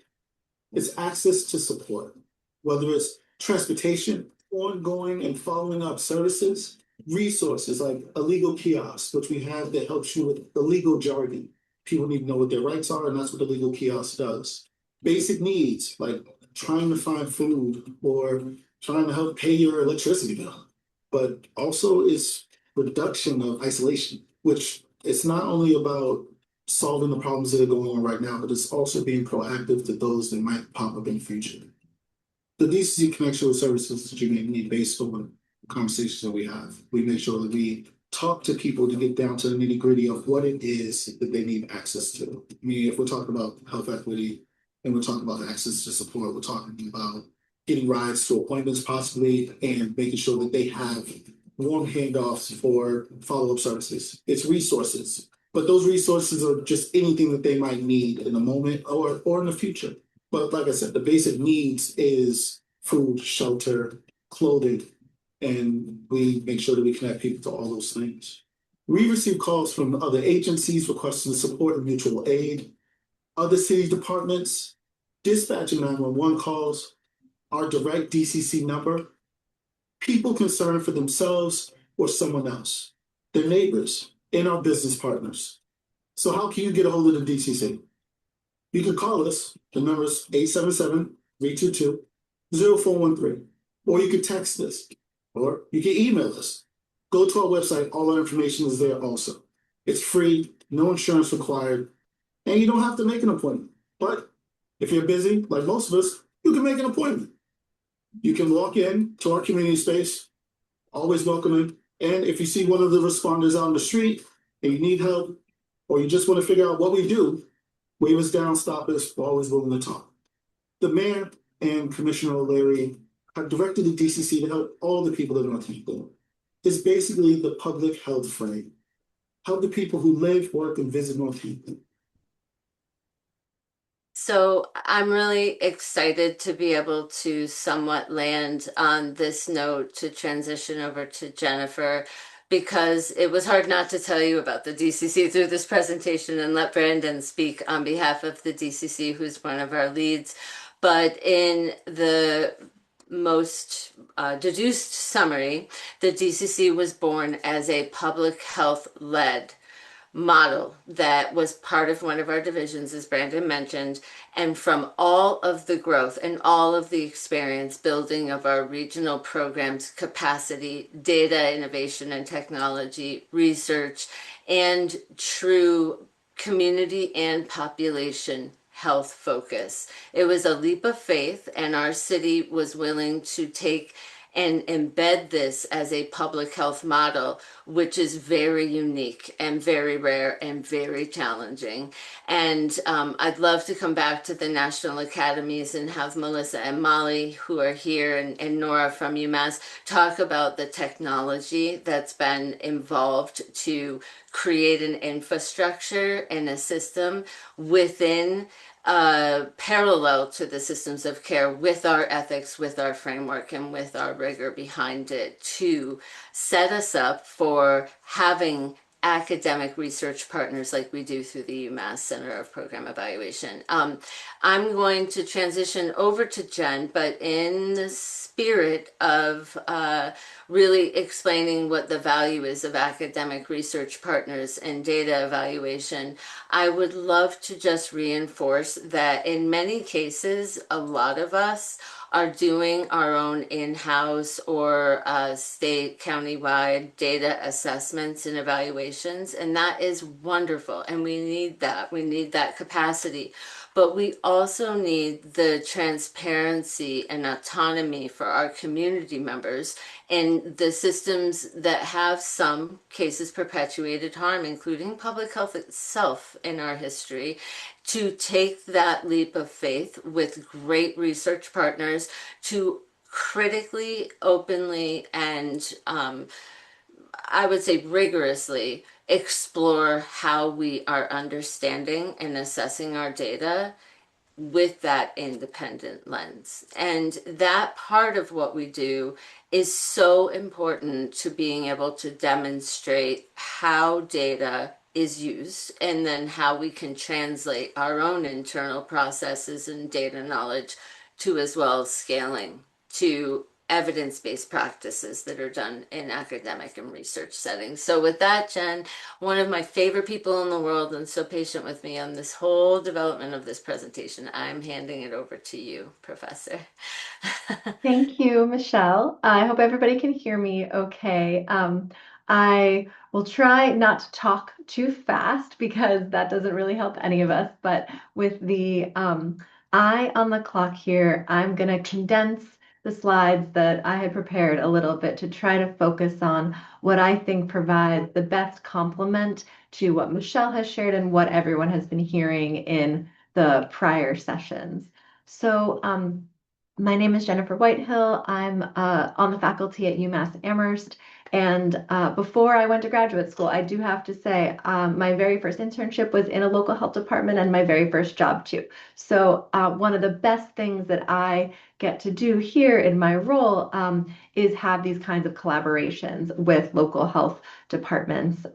It's access to support, whether it's transportation, ongoing and following up services, resources like a legal kiosk, which we have that helps you with the legal jargon. People need to know what their rights are, and that's what the legal kiosk does. Basic needs like trying to find food or trying to help pay your electricity bill, but also is reduction of isolation, which it's not only about solving the problems that are going on right now, but it's also being proactive to those that might pop up in the future. the DCC connection with services that you may need based on the conversations that we have. We make sure that we talk to people to get down to the nitty gritty of what it is that they need access to. I mean, if we're talking about health equity and we're talking about access to support, we're talking about getting rides to appointments possibly and making sure that they have warm handoffs for follow-up services. It's resources, but those resources are just anything that they might need in the moment or in the future. But like I said, the basic needs is food, shelter, clothing, and we make sure that we connect people to all those things. We receive calls from other agencies requesting support and mutual aid, other city departments, dispatching 911 calls, our direct DCC number, people concerned for themselves or someone else, their neighbors, and our business partners. So how can you get a hold of the DCC? You can call us. The number is 877-322-0413. Or you can text us. Or you can email us. Go to our website. All our information is there also. It's free, no insurance required, and you don't have to make an appointment. But if you're busy, like most of us, you can make an appointment. You can walk in to our community space, always welcoming. And if you see one of the responders out on the street and you need help, or you just want to figure out what we do, wave us down, stop us, we're always willing to talk. The mayor and Commissioner O'Leary have directed the DCC to help all the people in Northampton. It's basically the public health frame. Help the people who live, work, and visit Northampton. So I'm really excited to be able to somewhat land on this note to transition over to Jennifer, because it was hard not to tell you about the DCC through this presentation and let Brandon speak on behalf of the DCC, who's one of our leads. But in the most deduced summary, the DCC was born as a public health led model that was part of one of our divisions, as Brandon mentioned, and from all of the growth and all of the experience building of our regional programs, capacity, data innovation and technology, research, and true community and population health focus. It was a leap of faith, and our city was willing to take and embed this as a public health model, which is very unique and very rare and very challenging. And I'd love to come back to the national academies and have Melissa and Molly, who are here, and Nora from UMass, talk about the technology that's been involved to create an infrastructure and a system within parallel to the systems of care, with our ethics, with our framework, and with our rigor behind it, to set us up for having academic research partners like we do through the UMass Center of Program Evaluation. I'm going to transition over to Jen, but in the spirit of really explaining what the value is of academic research partners and data evaluation, I would love to just reinforce that in many cases, a lot of us are doing our own in-house or state county-wide data assessments and evaluations, and that is wonderful, and we need that capacity. But we also need the transparency and autonomy for our community members and the systems that have some cases perpetuated harm, including public health itself in our history, to take that leap of faith with great research partners to critically, openly, and I would say rigorously explore how we are understanding and assessing our data with that independent lens. And that part of what we do is so important to being able to demonstrate how data is used, and then how we can translate our own internal processes and data knowledge to, as well as scaling to evidence-based practices that are done in academic and research settings. So with that, Jen, one of my favorite people in the world, and so patient with me on this whole development of this presentation, I'm handing it over to you, Professor. Thank you, Michelle. I hope everybody can hear me okay. I will try not to talk too fast because that doesn't really help any of us, but with the eye on the clock here. I'm going to condense the slides that I had prepared a little bit to try to focus on what I think provides the best complement to what Michelle has shared and what everyone has been hearing in the prior sessions. So my name is Jennifer Whitehill. I'm on the faculty at UMass Amherst. And before I went to graduate school, I do have to say my very first internship was in a local health department and my very first job too. So one of the best things that I get to do here in my role is have these kinds of collaborations with local health departments.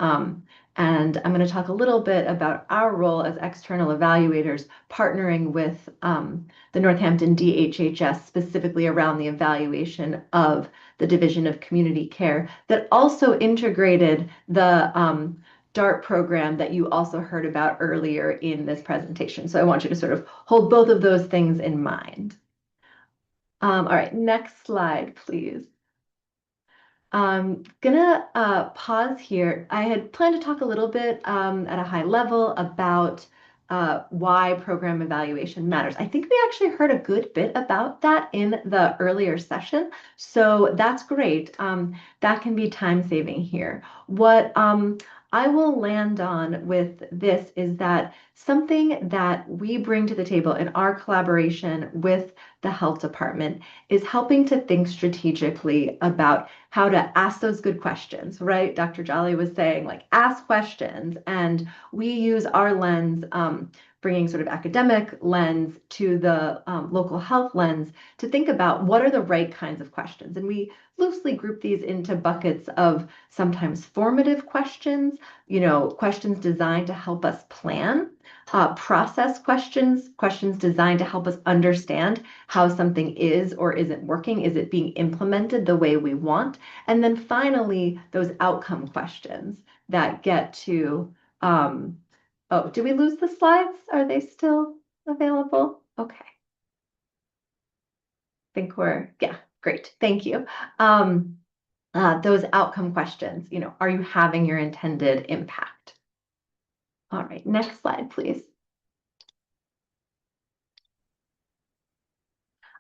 And I'm going to talk a little bit about our role as external evaluators, partnering with the Northampton DHHS specifically around the evaluation of the Division of Community Care that also integrated the DART program that you also heard about earlier in this presentation. So I want you to sort of hold both of those things in mind. All right, next slide, please. I'm gonna pause here. I had planned to talk a little bit at a high level about why program evaluation matters. I think we actually heard a good bit about that in the earlier session, so that's great. That can be time saving here. What I will land on with this is that something that we bring to the table in our collaboration with the health department is helping to think strategically about how to ask those good questions, right? Dr. Jolly was saying, like, ask questions. And we use our lens, bringing sort of academic lens to the local health lens to think about what are the right kinds of questions. And we loosely group these into buckets of sometimes formative questions, questions designed to help us plan, process questions, questions designed to help us understand how something is or isn't working. Is it being implemented the way we want? And then finally, those outcome questions that get to, oh, did we lose the slides? Are they still available? Okay. I think yeah, great. Thank you. Those outcome questions, are you having your intended impact? All right, next slide, please.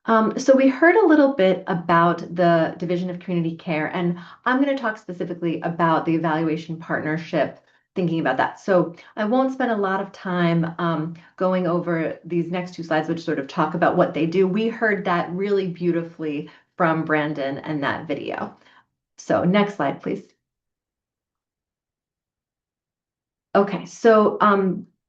So we heard a little bit about the Division of Community Care, and I'm going to talk specifically about the evaluation partnership, thinking about that. So I won't spend a lot of time going over these next two slides, which sort of talk about what they do. We heard that really beautifully from Brandon and that video. So next slide, please. Okay, so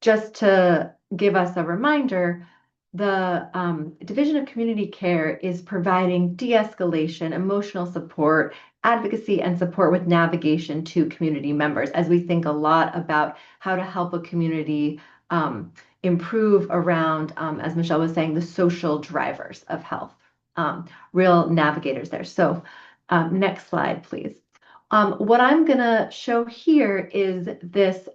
just to give us a reminder, the Division of Community Care is providing de-escalation, emotional support, advocacy, and support with navigation to community members as we think a lot about how to help a community improve around, as Michelle was saying, the social drivers of health, real navigators there. So next slide, please. What I'm going to show here is this,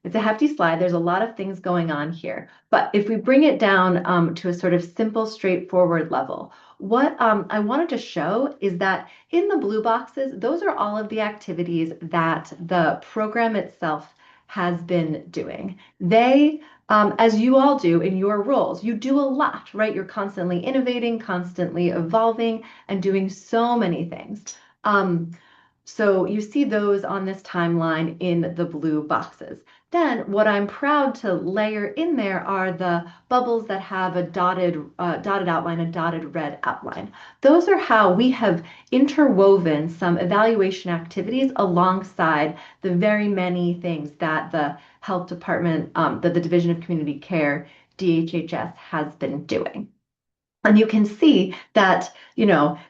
it's a hefty slide. There's a lot of things going on here. But if we bring it down to a sort of simple, straightforward level, what I wanted to show is that in the blue boxes, those are all of the activities that the program itself has been doing. They, as you all do in your roles, you do a lot, right? You're constantly innovating, constantly evolving, and doing so many things. So you see those on this timeline in the blue boxes. Then what I'm proud to layer in there are the bubbles that have a dotted outline, a dotted red outline. Those are how we have interwoven some evaluation activities alongside the very many things that the health department, that the Division of Community Care, DHHS, has been doing. And you can see that,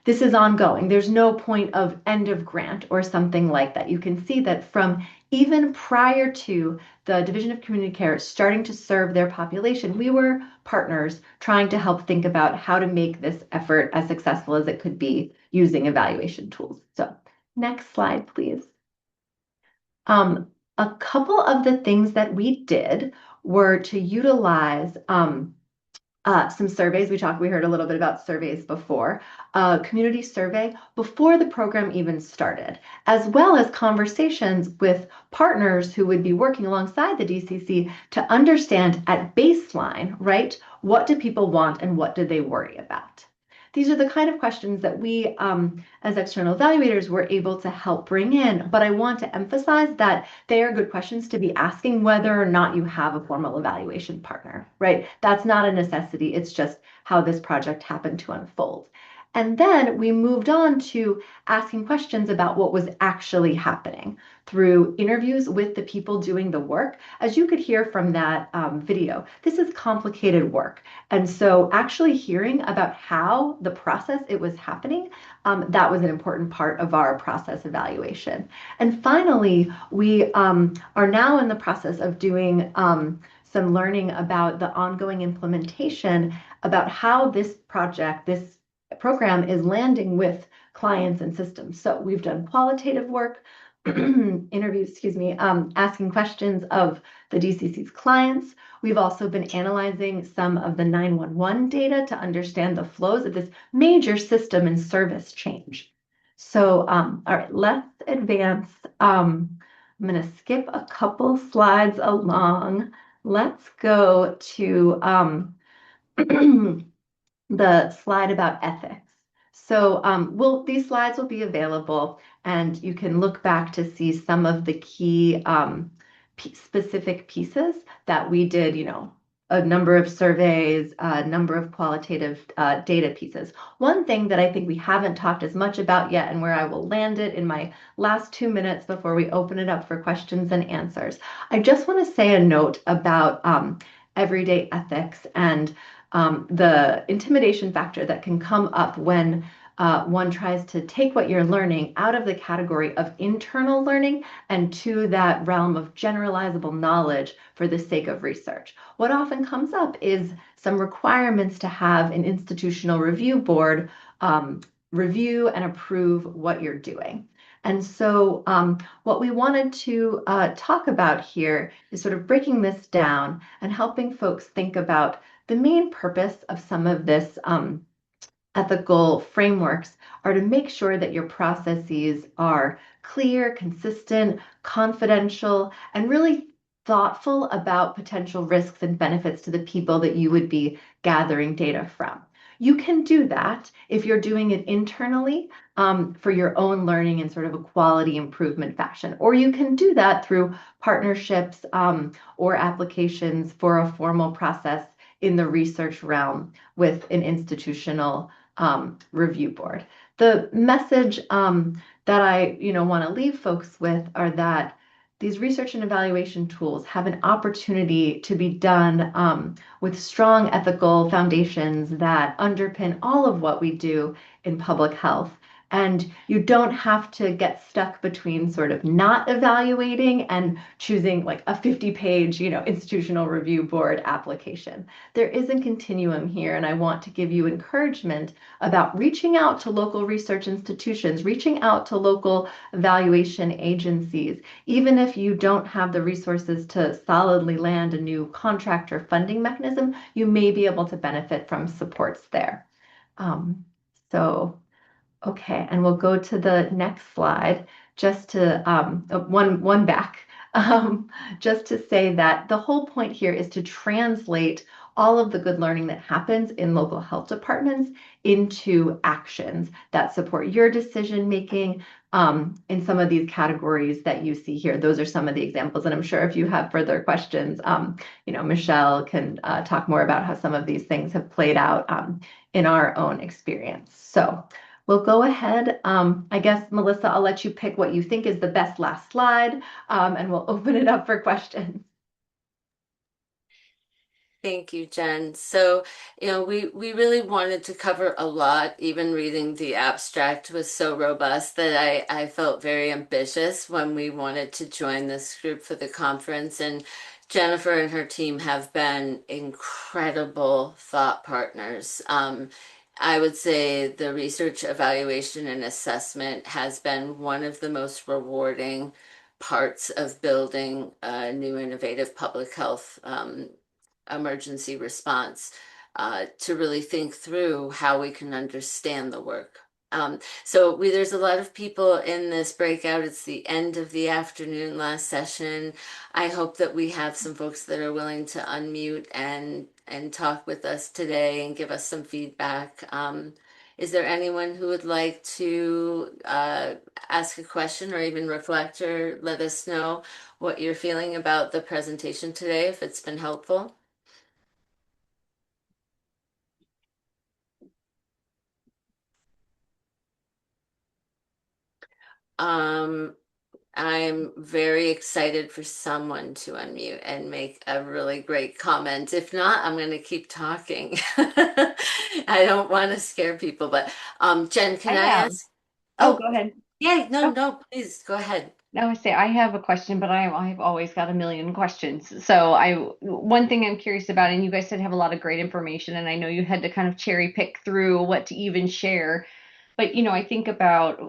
this is ongoing. There's no point of end of grant or something like that. You can see that from even prior to the Division of Community Care starting to serve their population, we were partners trying to help think about how to make this effort as successful as it could be using evaluation tools. So next slide, please. A couple of the things that we did were to utilize some surveys. We heard a little bit about surveys before, a community survey before the program even started, as well as conversations with partners who would be working alongside the DCC to understand at baseline, right, what do people want and what do they worry about? These are the kind of questions that we, as external evaluators, were able to help bring in. But I want to emphasize that they are good questions to be asking whether or not you have a formal evaluation partner, right? That's not a necessity. It's just how this project happened to unfold. And then we moved on to asking questions about what was actually happening through interviews with the people doing the work. As you could hear from that video, this is complicated work. And so actually hearing about how the process it was happening, that was an important part of our process evaluation. And finally, we are now in the process of doing some learning about the ongoing implementation, about how this project, this program is landing with clients and systems. So we've done qualitative work, interviews, asking questions of the DCC's clients. We've also been analyzing some of the 911 data to understand the flows of this major system and service change. So, all right, let's advance. I'm going to skip a couple slides along. Let's go to the slide about ethics. So these slides will be available, and you can look back to see some of the key specific pieces that we did, a number of surveys, a number of qualitative data pieces. One thing that I think we haven't talked as much about yet, and where I will land it in my last 2 minutes before we open it up for questions and answers, I just want to say a note about everyday ethics and the intimidation factor that can come up when one tries to take what you're learning out of the category of internal learning and to that realm of generalizable knowledge for the sake of research. What often comes up is some requirements to have an institutional review board review and approve what you're doing. And so what we wanted to talk about here is sort of breaking this down and helping folks think about the main purpose of some of this ethical frameworks are to make sure that your processes are clear, consistent, confidential, and really thoughtful about potential risks and benefits to the people that you would be gathering data from. You can do that if you're doing it internally for your own learning in sort of a quality improvement fashion, or you can do that through partnerships or applications for a formal process in the research realm with an institutional review board. The message that I want to leave folks with are that these research and evaluation tools have an opportunity to be done with strong ethical foundations that underpin all of what we do in public health. And you don't have to get stuck between sort of not evaluating and choosing like a 50-page, institutional review board application. There is a continuum here, and I want to give you encouragement about reaching out to local research institutions, reaching out to local evaluation agencies. Even if you don't have the resources to solidly land a new contract or funding mechanism, you may be able to benefit from supports there. Okay, and we'll go to the next slide just to one back. Just to say that the whole point here is to translate all of the good learning that happens in local health departments into actions that support your decision making in some of these categories that you see here. Those are some of the examples, and I'm sure if you have further questions, Michelle can talk more about how some of these things have played out in our own experience. So we'll go ahead. I guess, Melissa, I'll let you pick what you think is the best last slide, and we'll open it up for questions. Thank you, Jen. So, we really wanted to cover a lot. Even reading the abstract was so robust that I felt very ambitious when we wanted to join this group for the conference. And Jennifer and her team have been incredible thought partners. I would say the research, evaluation, and assessment has been one of the most rewarding parts of building a new innovative public health emergency response. to really think through how we can understand the work. So there's a lot of people in this breakout. It's the end of the afternoon, last session. I hope that we have some folks that are willing to unmute and talk with us today and give us some feedback. Is there anyone who would like to ask a question or even reflect or let us know what you're feeling about the presentation today, if it's been helpful? Um, I'm very excited for someone to unmute and make a really great comment. If not, I'm going to keep talking. I don't want to scare people, but Jen, can I I have. ask? Oh, Oh, go ahead. yeah, no, Oh, no, please go ahead. no, I say I have a question, but I've always got a million questions. So one thing I'm curious about, and you guys said have a lot of great information, and I know you had to kind of cherry pick through what to even share. But I think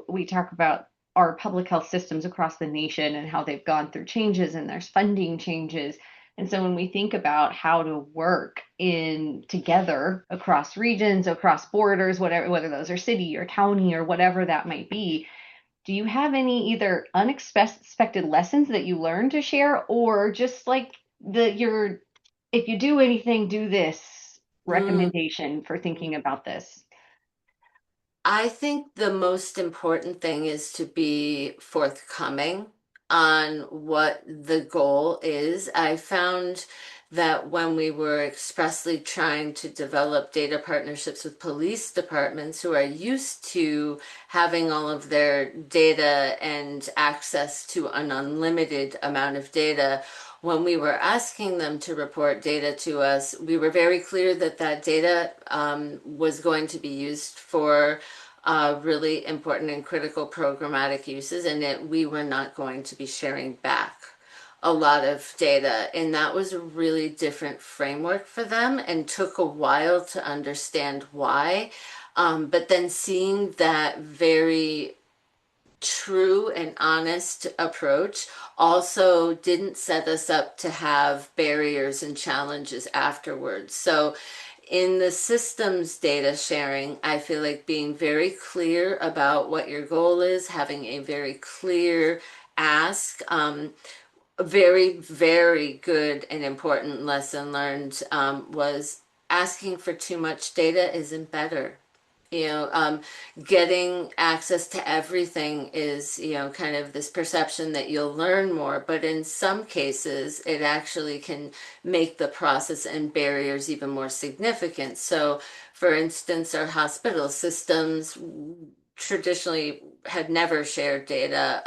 we talk about our public health systems across the nation and how they've gone through changes and there's funding changes. And so when we think about how to work in together across regions, across borders, whatever, whether those are city or county or whatever that might be, do you have any either unexpected lessons that you learned to share, or just like your if you do anything, do this Mm. recommendation for thinking about this? I think the most important thing is to be forthcoming on what the goal is. I found that when we were expressly trying to develop data partnerships with police departments who are used to having all of their data and access to an unlimited amount of data, when we were asking them to report data to us, we were very clear that that data was going to be used for really important and critical programmatic uses, and that we were not going to be sharing back a lot of data. And that was a really different framework for them and took a while to understand why. But then seeing that very true and honest approach also didn't set us up to have barriers and challenges afterwards. So in the systems data sharing, I feel like being very clear about what your goal is, having a very clear ask. A very, very good and important lesson learned was asking for too much data isn't better. You know, getting access to everything is, kind of this perception that you'll learn more, but in some cases, it actually can make the process and barriers even more significant. So, for instance, our hospital systems traditionally had never shared data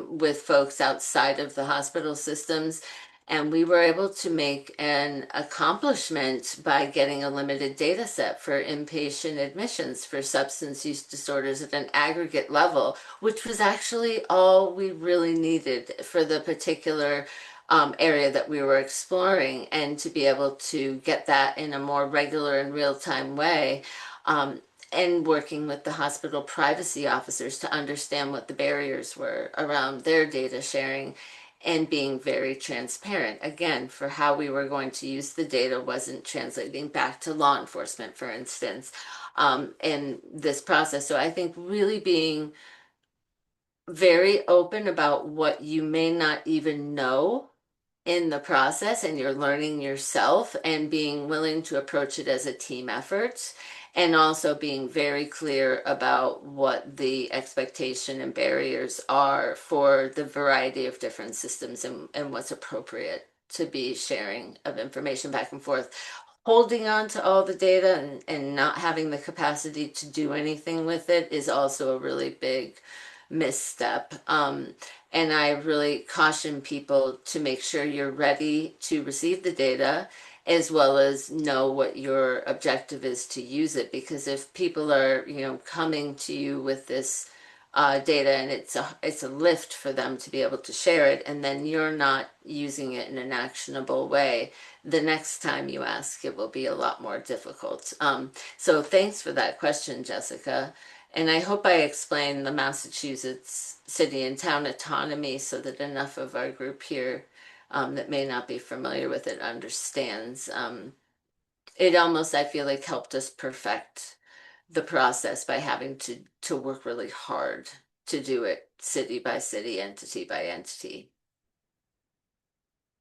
with folks outside of the hospital systems. And we were able to make an accomplishment by getting a limited data set for inpatient admissions for substance use disorders at an aggregate level, which was actually all we really needed for the particular area that we were exploring, and to be able to get that in a more regular and real-time way. Um, and working with the hospital privacy officers to understand what the barriers were around their data sharing and being very transparent. Again, for how we were going to use the data wasn't translating back to law enforcement, for instance, in this process. So I think really being very open about what you may not even know in the process, and you're learning yourself, and being willing to approach it as a team effort, and also being very clear about what the expectation and barriers are for the variety of different systems, and what's appropriate to be sharing of information back and forth. Holding on to all the data and not having the capacity to do anything with it is also a really big misstep. And I really caution people to make sure you're ready to receive the data, as well as know what your objective is to use it. Because if people are, coming to you with this data, and it's a lift for them to be able to share it, and then you're not using it in an actionable way, the next time you ask, it will be a lot more difficult. So thanks for that question, Jessica. And I hope I explained the Massachusetts city and town autonomy so that enough of our group here that may not be familiar with it understands it almost, I feel like, helped us perfect the process by having to work really hard to do it city by city, entity by entity.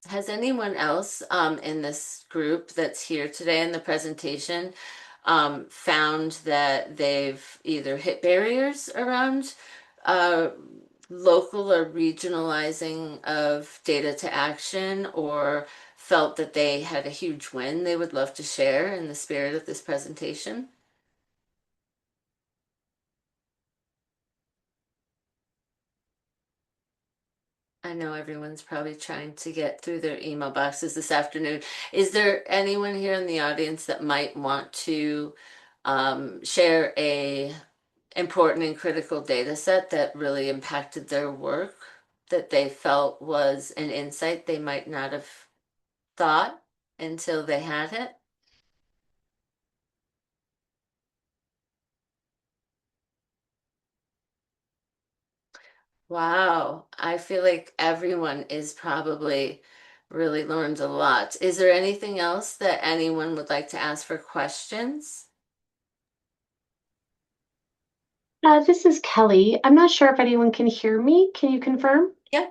Has anyone else in this group that's here today in the presentation found that they've either hit barriers around uh, local or regionalizing of data to action, or felt that they had a huge win they would love to share in the spirit of this presentation? I know everyone's probably trying to get through their email boxes this afternoon. Is there anyone here in the audience that might want to share a important and critical data set that really impacted their work, that they felt was an insight they might not have thought until they had it? Wow, I feel like everyone is probably really learned a lot. Is there anything else that anyone would like to ask for questions? This is Kelly. I'm not sure if anyone can hear me. Can you confirm? Yeah.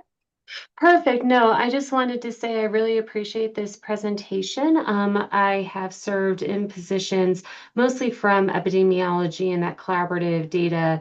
Perfect. No, I just wanted to say I really appreciate this presentation. I have served in positions mostly from epidemiology and that collaborative data,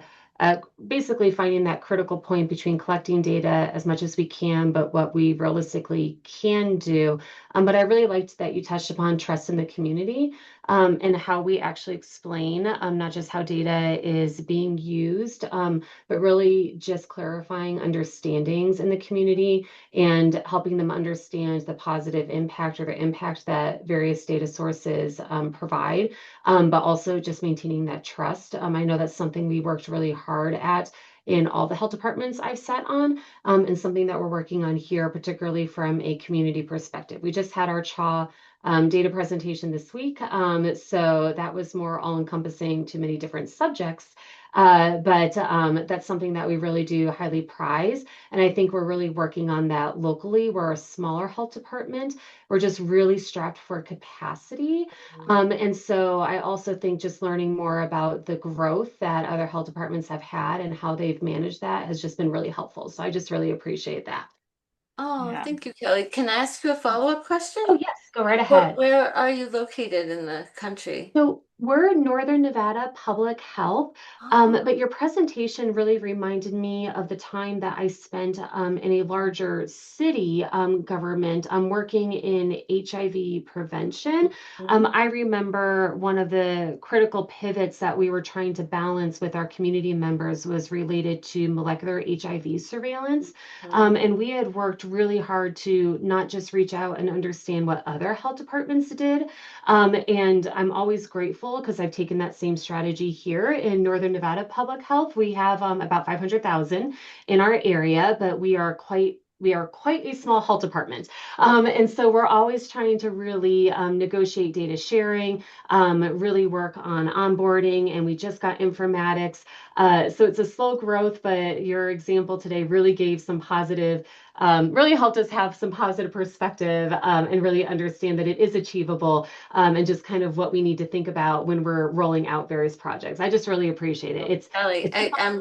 basically finding that critical point between collecting data as much as we can, but what we realistically can do. But I really liked that you touched upon trust in the community, and how we actually explain not just how data is being used, but really just clarifying understandings in the community and helping them understand the positive impact or the impact that various data sources provide, but also just maintaining that trust. I know that's something we worked really hard at in all the health departments I've sat on, and something that we're working on here, particularly from a community perspective. We just had our CHA data presentation this week, so that was more all-encompassing to many different subjects. But that's something that we really do highly prize. And I think we're really working on that locally. We're a smaller health department. We're just really strapped for capacity. And so I also think just learning more about the growth that other health departments have had and how they've managed that has just been really helpful. So I just really appreciate that. Oh, Yeah. thank you, Kelly. Can I ask you a follow-up question? Oh, yes, go right Where, ahead. where are you located in the country? So we're in Northern Nevada Public Health, Oh, but your presentation really reminded me of the time that I spent in a larger city government working in HIV prevention. mhm, I remember one of the critical pivots that we were trying to balance with our community members was related to molecular HIV surveillance. mhm. And we had worked really hard to not just reach out and understand what other health departments did, and I'm always grateful because I've taken that same strategy here in Northern Nevada Public Health. We have about 500,000 in our area, but we are quite a small health department. And so we're always trying to really negotiate data sharing, really work on onboarding, and we just got informatics. So it's a slow growth, but your example today really gave some positive, really helped us have some positive perspective, and really understand that it is achievable, and just kind of what we need to think about when we're rolling out various projects. I just really appreciate it. Kelly, It's I'm